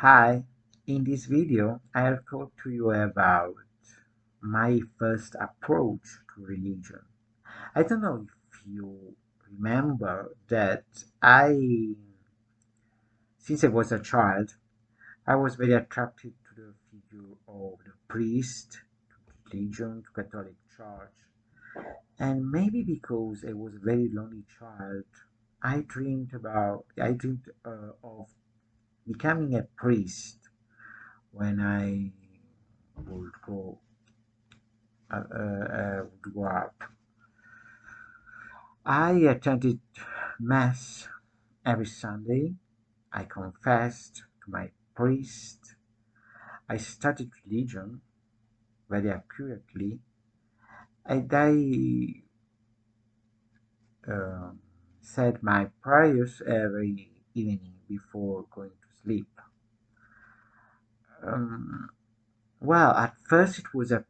Hi, in this video, I'll talk to you about my first approach to religion. I don't know if you remember that since I was a child, I was very attracted to the figure of the priest, to religion, to Catholic Church, and maybe because I was a very lonely child, I dreamed of becoming a priest when I would grow up. I attended Mass every Sunday. I confessed to my priest. I studied religion very accurately. I um said my prayers every evening before going to sleep. Um, well, at first it was a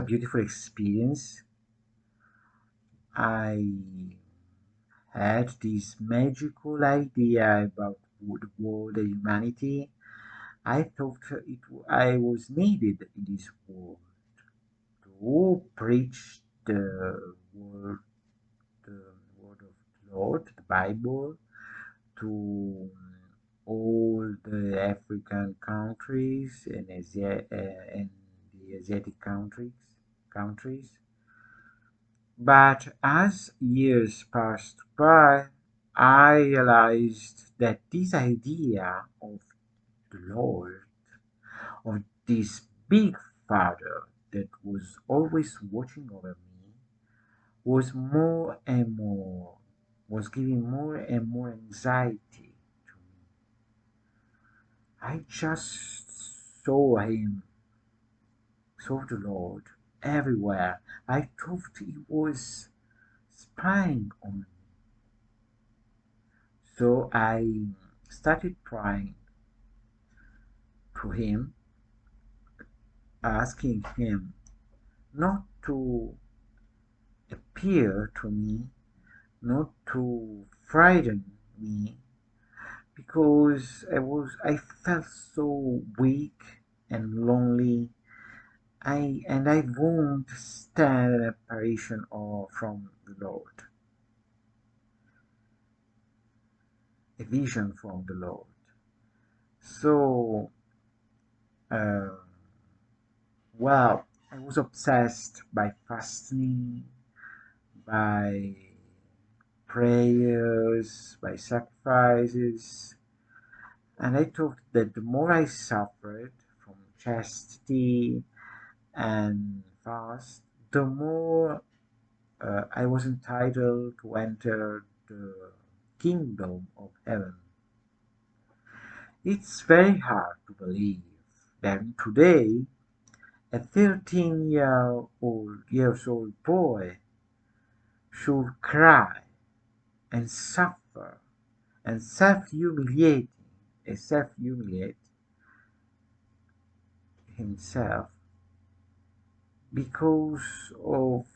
beautiful experience. I had this magical idea about the world and humanity. I thought I was needed in this world to preach the word of the Lord, the Bible, to all the African countries and the Asiatic countries. But as years passed by, I realized that this idea of the Lord, of this big Father that was always watching over me, was more and more, was giving more and more anxiety to me. I just saw the Lord everywhere. I thought he was spying on me. So I started praying to him, asking him not to appear to me, not to frighten me, because I felt so weak and lonely. I won't stand an apparition or from the Lord, a vision from the Lord. So, uh, well, I was obsessed by fasting, by prayers, by sacrifices, and I thought that the more I suffered from chastity and fast, the more I was entitled to enter the kingdom of heaven. It's very hard to believe that today a 13-years old boy should cry and suffer and self-humiliate himself because of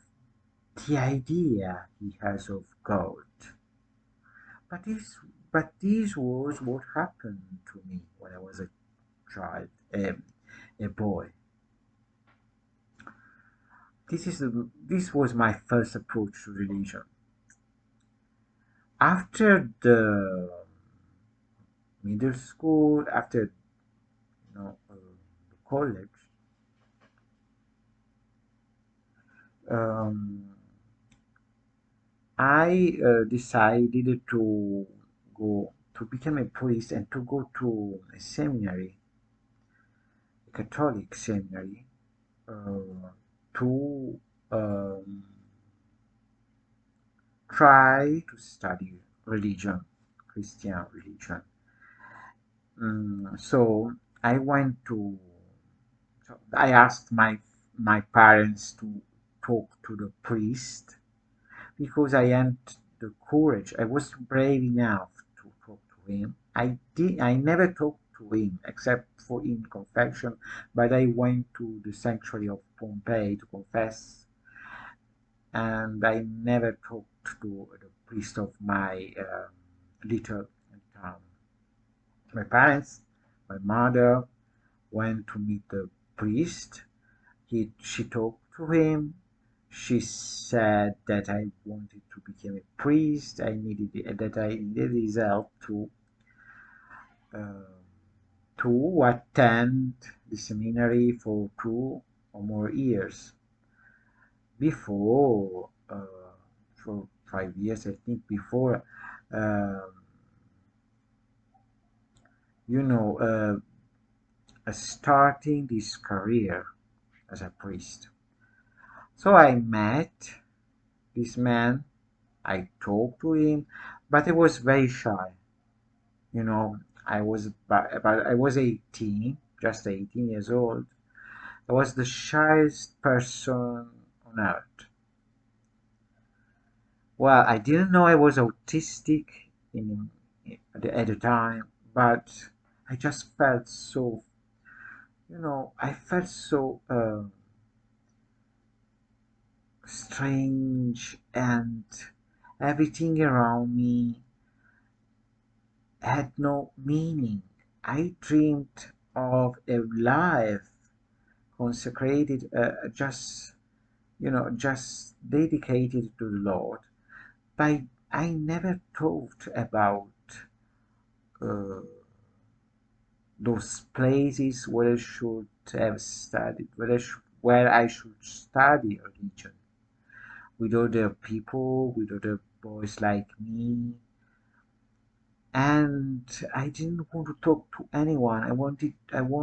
the idea he has of God. But this was what happened to me when I was a child, a boy. This was my first approach to religion. After the middle school, after the college, um, I decided to go to become a priest and to go to a seminary, a Catholic seminary, to um, try to study religion, Christian religion. So I went to. So I asked my parents to talk to the priest because I hadn't the courage. I was brave enough to talk to him. I never talked to him except for in confession, but I went to the sanctuary of Pompeii to confess, and I never talked to the priest of my little town. My parents, my mother went to meet the priest. She talked to him. She said that I wanted to become a priest. That I needed his help uh, to attend the seminary for 2 or more years before for 5 years, I think, before um, you know starting this career as a priest. So I met this man. I talked to him, but I was very shy. You know, I was 18, just 18 years old. I was the shyest person on earth. Well, I didn't know I was autistic at the time, but I just felt so, I felt so strange, and everything around me had no meaning. I dreamed of a life consecrated, just dedicated to the Lord. But I never thought about uh, those places where I should have studied, where I should study religion with other people, with other boys like me. And I didn't want to talk to anyone.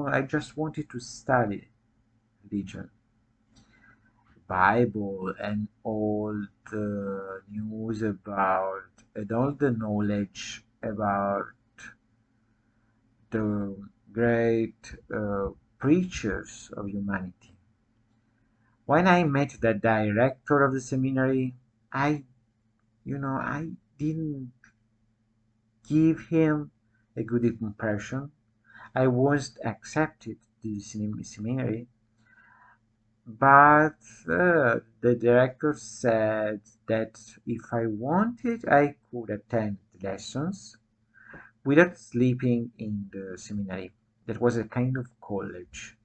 I just wanted to study religion, Bible, and all the news about, and all the knowledge about the great preachers of humanity. When I met the director of the seminary, I, I didn't give him a good impression. I was accepted to the seminary, but the director said that if I wanted, I could attend lessons without sleeping in the seminary. That was a kind of college.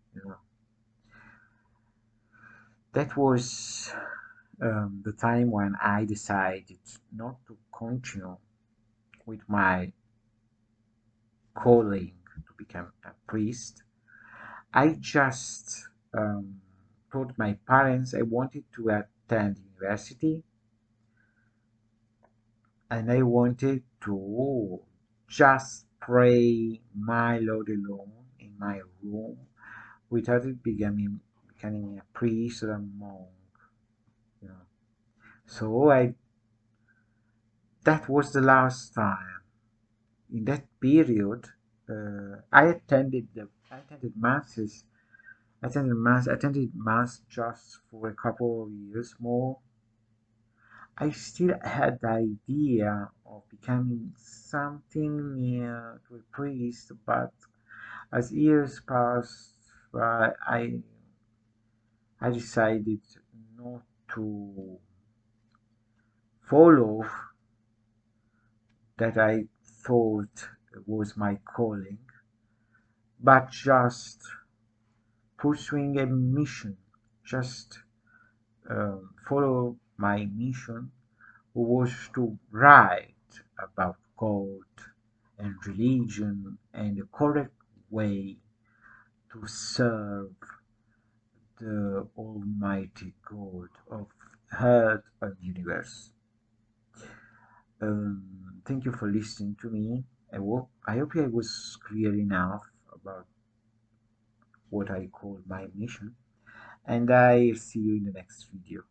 That was the time when I decided not to continue with my calling to become a priest. I just told my parents I wanted to attend university, and I wanted to just pray my Lord alone in my room without it becoming a priest or a monk. You know. So I that was the last time. In that period, I attended mass just for a couple of years more. I still had the idea of becoming something near to a priest, but as years passed by, I decided not to follow that I thought was my calling, but just pursuing a mission, just follow my mission, who was to write about God and religion and the correct way to serve the Almighty God of earth and universe. Thank you for listening to me. I hope I was clear enough about what I call my mission, and I see you in the next video.